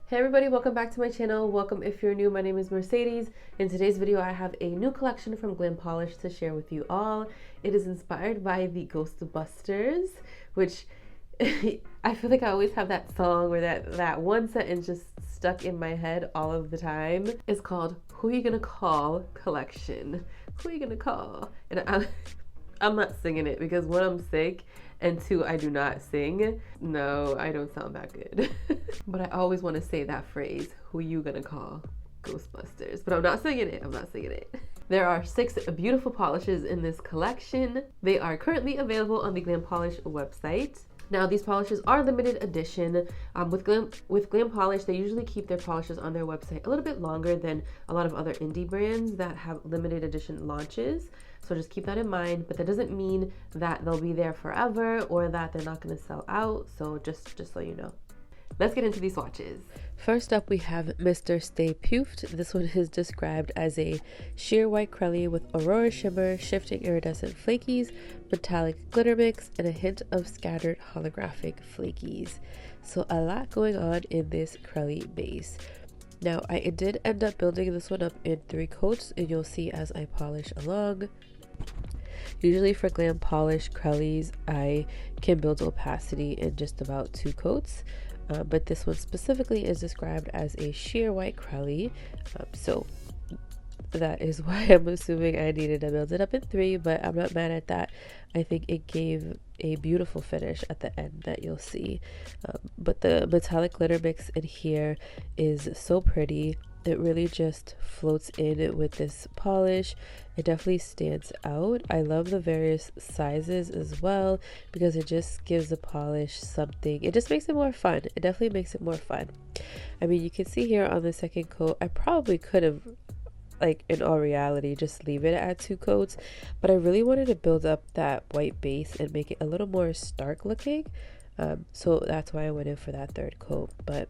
Hey everybody, welcome back to my channel. Welcome if you're new. My name is Mercedes. In today's video, I have a new collection from Glam Polish to share with you all. It is inspired by the Ghostbusters, which I feel like I always have that song or that one sentence just stuck in my head all of the time. It's called Who You Gonna Call Collection. Who you gonna call? And I'm not singing it because one, I'm sick, and two, I do not sing. No, I don't sound that good. But I always want to say that phrase, who you gonna call Ghostbusters? But I'm not singing it. I'm not singing it. There are 6 beautiful polishes in this collection. They are currently available on the Glam Polish website. Now, these polishes are limited edition. With Glam Polish, they usually keep their polishes on their website a little bit longer than a lot of other indie brands that have limited edition launches. So just keep that in mind, but that doesn't mean that they'll be there forever or that they're not going to sell out. So just so you know. Let's get into these swatches. First up, we have Mr. Stay-Puft. This one is described as a sheer white crelly with aurora shimmer, shifting iridescent flakies, metallic glitter mix, and a hint of scattered holographic flakies. So a lot going on in this crelly base. Now, I did end up building this one up in 3 coats, and you'll see as I polish along. Usually for Glam Polish crellies, I can build opacity in just about 2 coats. But this one specifically is described as a sheer white crelly, so that is why I'm assuming I needed to build it up in 3, but I'm not mad at that. I think it gave a beautiful finish at the end that you'll see. But the metallic glitter mix in here is so pretty. It really just floats in with this polish. It definitely stands out. I love the various sizes as well because it just gives the polish something. It just makes it more fun. It definitely makes it more fun. I mean, you can see here on the second coat, I probably could have, like in all reality, just leave it at 2 coats, but I really wanted to build up that white base and make it a little more stark looking. So that's why I went in for that 3rd coat. But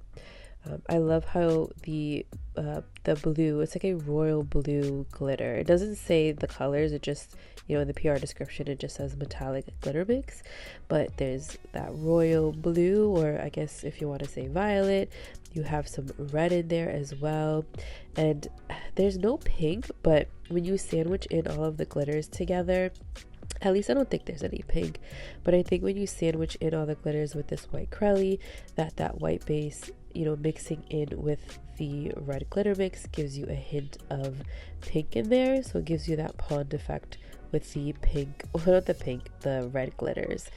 I love how the blue, it's like a royal blue glitter. It doesn't say the colors, it just, in the PR description it just says metallic glitter mix, but there's that royal blue, or I guess if you want to say violet. You have some red in there as well, and there's no pink, but when you sandwich in all of the glitters together, at least I don't think there's any pink, but I think when you sandwich in all the glitters with this white crelly, that white base, mixing in with the red glitter mix gives you a hint of pink in there. So it gives you that pond effect with the pink, well, not the pink, the red glitters.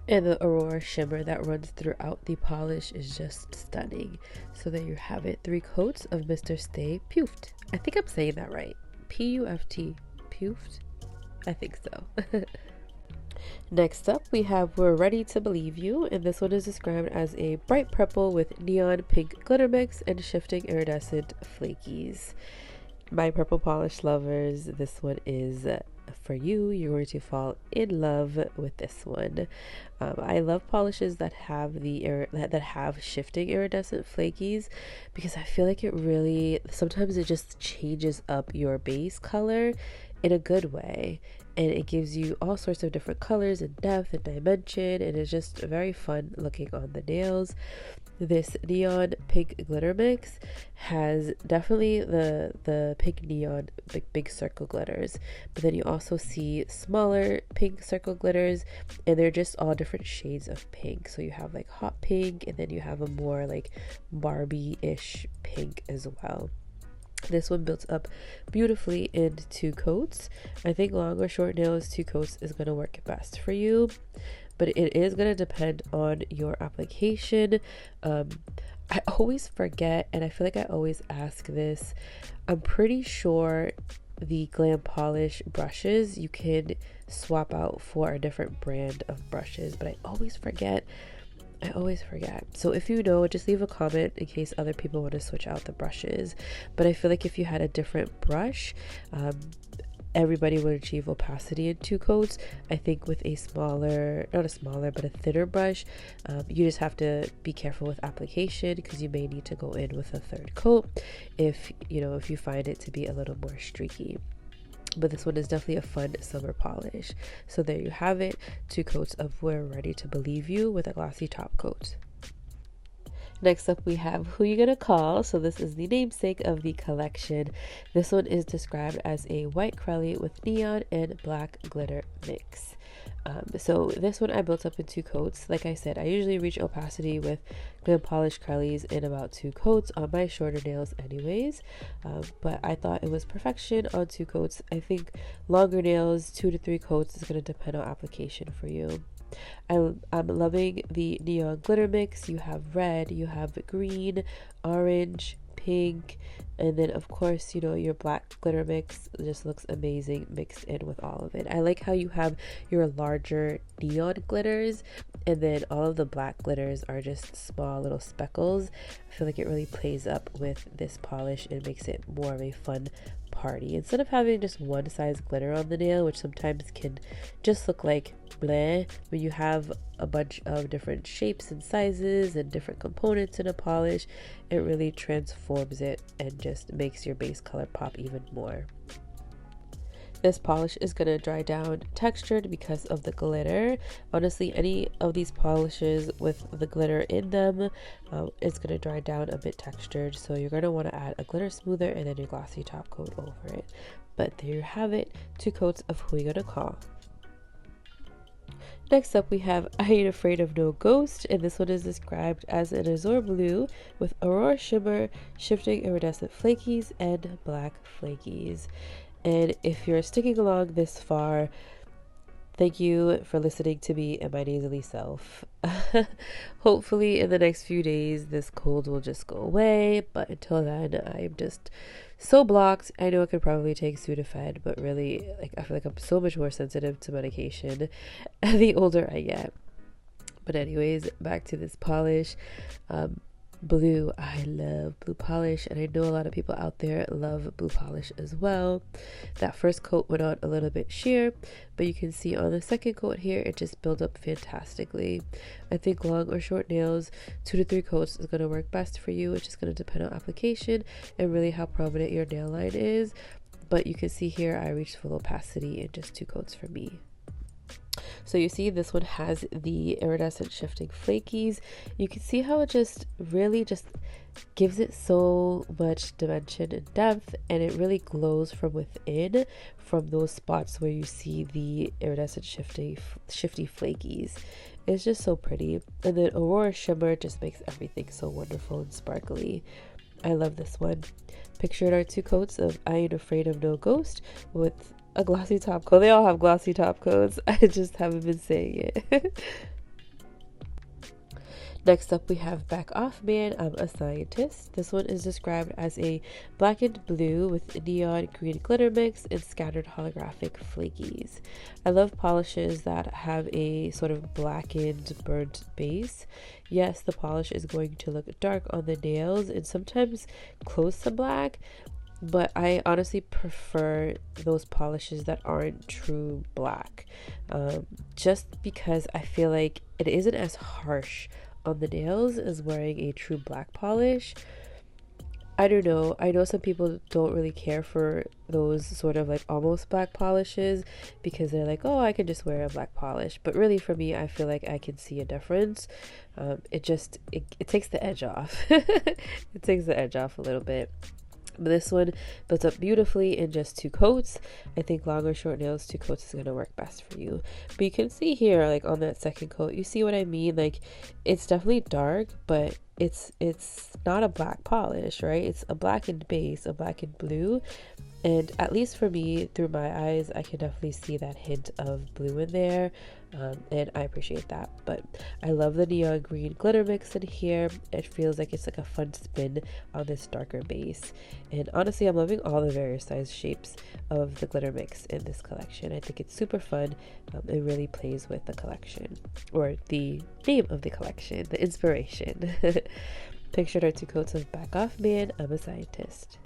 And the aurora shimmer that runs throughout the polish is just stunning. So there you have it, 3 coats of Mr. Stay-Puft. I think I'm saying that right. P-U-F-T, Puft? I think so. Next up, we have We're Ready to Believe You, and this one is described as a bright purple with neon pink glitter mix and shifting iridescent flakies. My purple polish lovers, this one is for you. You're going to fall in love with this one. I love polishes that have that have shifting iridescent flakies because I feel like it really, sometimes it just changes up your base color in a good way, and it gives you all sorts of different colors and depth and dimension, and it's just very fun looking on the nails. This neon pink glitter mix has definitely the pink neon big circle glitters, but then you also see smaller pink circle glitters, and they're just all different shades of pink. So you have like hot pink, and then you have a more like Barbie-ish pink as well. This one builds up beautifully in 2 coats. I think long or short nails, 2 coats is going to work best for you, but it is going to depend on your application. I always forget, and I feel like I always ask this. I'm pretty sure the Glam Polish brushes you can swap out for a different brand of brushes, but I always forget. So if you know, just leave a comment in case other people want to switch out the brushes. But I feel like if you had a different brush, everybody would achieve opacity in 2 coats. I think with a but a thinner brush, you just have to be careful with application because you may need to go in with a 3rd coat if you find it to be a little more streaky. But this one is definitely a fun summer polish. So there you have it, 2 coats of We're Ready to Believe You with a glossy top coat. Next up, we have Who You Gonna Call. So this is the namesake of the collection. This one is described as a white crelly with neon and black glitter mix. So this one I built up in 2 coats. Like I said, I usually reach opacity with Glam Polish crellies in about 2 coats on my shorter nails anyways. But I thought it was perfection on 2 coats. I think longer nails, 2 to 3 coats, is going to depend on application for you. I'm loving the neon glitter mix. You have red, you have green, orange, pink, and then of course, you know, your black glitter mix just looks amazing mixed in with all of it. I like how you have your larger neon glitters and then all of the black glitters are just small little speckles. I feel like it really plays up with this polish and makes it more of a fun party instead of having just one size glitter on the nail, which sometimes can just look like bleh. When you have a bunch of different shapes and sizes and different components in a polish, it really transforms it and just makes your base color pop even more. This polish is going to dry down textured because of the glitter. Honestly, any of these polishes with the glitter in them is going to dry down a bit textured. So you're going to want to add a glitter smoother and then your glossy top coat over it. But there you have it, 2 coats of Who You Gonna Call. Next up, we have I Ain't Afraid of No Ghost, and this one is described as an azure blue with aurora shimmer, shifting iridescent flakies, and black flakies. And if you're sticking along this far, thank you for listening to me and my nasally self. Hopefully in the next few days, this cold will just go away. But until then, I'm just so blocked. I know I could probably take Sudafed, but really, I feel like I'm so much more sensitive to medication the older I get. But anyways, back to this polish. Blue, I love blue polish, and I know a lot of people out there love blue polish as well. That first coat went on a little bit sheer, but you can see on the second coat here it just built up fantastically. I think long or short nails, 2 to 3 coats is going to work best for you. It's just going to depend on application and really how prominent your nail line is, but you can see here I reached full opacity in just 2 coats for me. So you see this one has the iridescent shifting flakies. You can see how it just really just gives it so much dimension and depth, and it really glows from within from those spots where you see the iridescent shifty flakies. It's just so pretty. And then aurora shimmer just makes everything so wonderful and sparkly. I love this one. Pictured our 2 coats of I Ain't Afraid of No Ghost with a glossy top coat. They all have glossy top coats. I just haven't been saying it. Next up, we have Back Off Man, I'm a Scientist. This one is described as a blackened blue with neon green glitter mix and scattered holographic flakies. I love polishes that have a sort of blackened, burnt base. Yes, the polish is going to look dark on the nails and sometimes close to black, but I honestly prefer those polishes that aren't true black, just because I feel like it isn't as harsh on the nails as wearing a true black polish. I don't know. I know some people don't really care for those sort of like almost black polishes because they're like, oh, I can just wear a black polish. But really for me, I feel like I can see a difference. It takes the edge off. It takes the edge off a little bit. But this one built up beautifully in just 2 coats. I think long or short nails, 2 coats is going to work best for you. But you can see here, like on that second coat, you see what I mean? Like it's definitely dark, but it's not a black polish, right? It's a blackened base, a blackened blue. And at least for me, through my eyes, I can definitely see that hint of blue in there. And I appreciate that. But I love the neon green glitter mix in here. It feels like it's like a fun spin on this darker base. And honestly, I'm loving all the various size shapes of the glitter mix in this collection. I think it's super fun. It really plays with the collection, or the name of the collection, the inspiration. Pictured are 2 coats of Back Off Man, I'm a Scientist.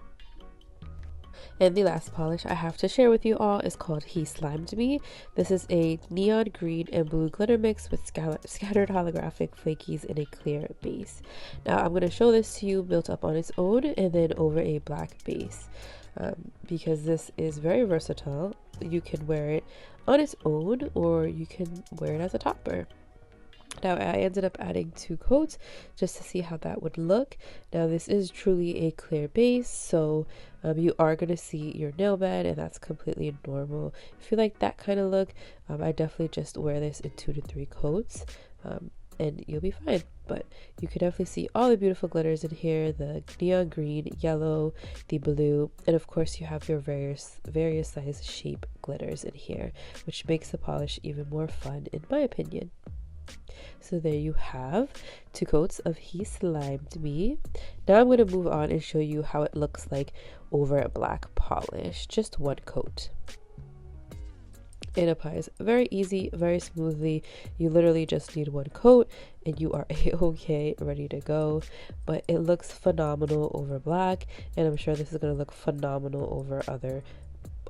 And the last polish I have to share with you all is called He Slimed Me. This is a neon green and blue glitter mix with scattered holographic flakies in a clear base. Now I'm going to show this to you built up on its own and then over a black base, because this is very versatile. You can wear it on its own or you can wear it as a topper. Now I ended up adding 2 coats just to see how that would look. Now this is truly a clear base, so you are going to see your nail bed, and that's completely normal. If you like that kind of look, I definitely just wear this in 2 to 3 coats, and you'll be fine. But you can definitely see all the beautiful glitters in here, the neon green, yellow, the blue, and of course you have your various size shape glitters in here, which makes the polish even more fun in my opinion. So there you have 2 coats of He Slimed Me. Now I'm going to move on and show you how it looks like over a black polish. Just 1 coat. It applies very easy, very smoothly. You literally just need 1 coat and you are okay, ready to go. But it looks phenomenal over black, and I'm sure this is going to look phenomenal over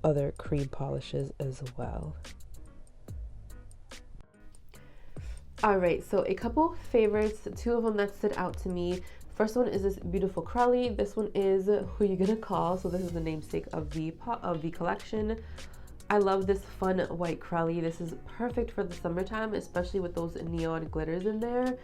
other cream polishes as well. Alright, so a couple favorites, 2 of them that stood out to me. First one is this beautiful Crowley. This one is Who You Gonna Call, so this is the namesake of the collection. I love this fun white Crowley. This is perfect for the summertime, especially with those neon glitters in there.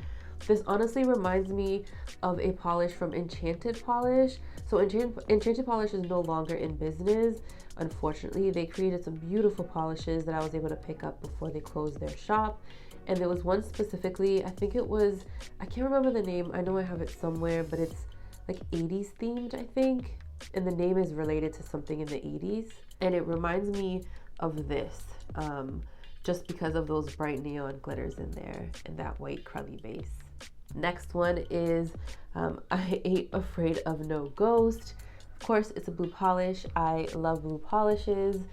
This honestly reminds me of a polish from Enchanted Polish. So Enchanted Polish is no longer in business. Unfortunately, they created some beautiful polishes that I was able to pick up before they closed their shop. And there was one specifically, I think it was, I can't remember the name. I know I have it somewhere, but it's like 80s themed, I think. And the name is related to something in the 80s. And it reminds me of this, just because of those bright neon glitters in there and that white Crowley base. Next one is I Ain't Afraid of No Ghost. Of course, it's a blue polish. I love blue polishes.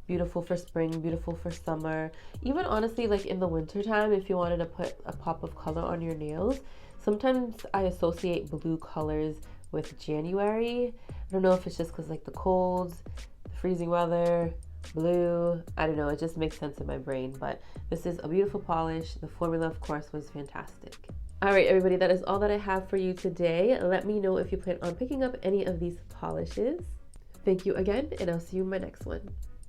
Beautiful for spring, beautiful for summer. Even honestly, like in the winter time, if you wanted to put a pop of color on your nails, sometimes I associate blue colors with January. I don't know if it's just because like the colds, the freezing weather, blue, I don't know, it just makes sense in my brain. But this is a beautiful polish. The formula, of course, was fantastic. All right, everybody, that is all that I have for you today. Let me know if you plan on picking up any of these polishes. Thank you again, and I'll see you in my next one.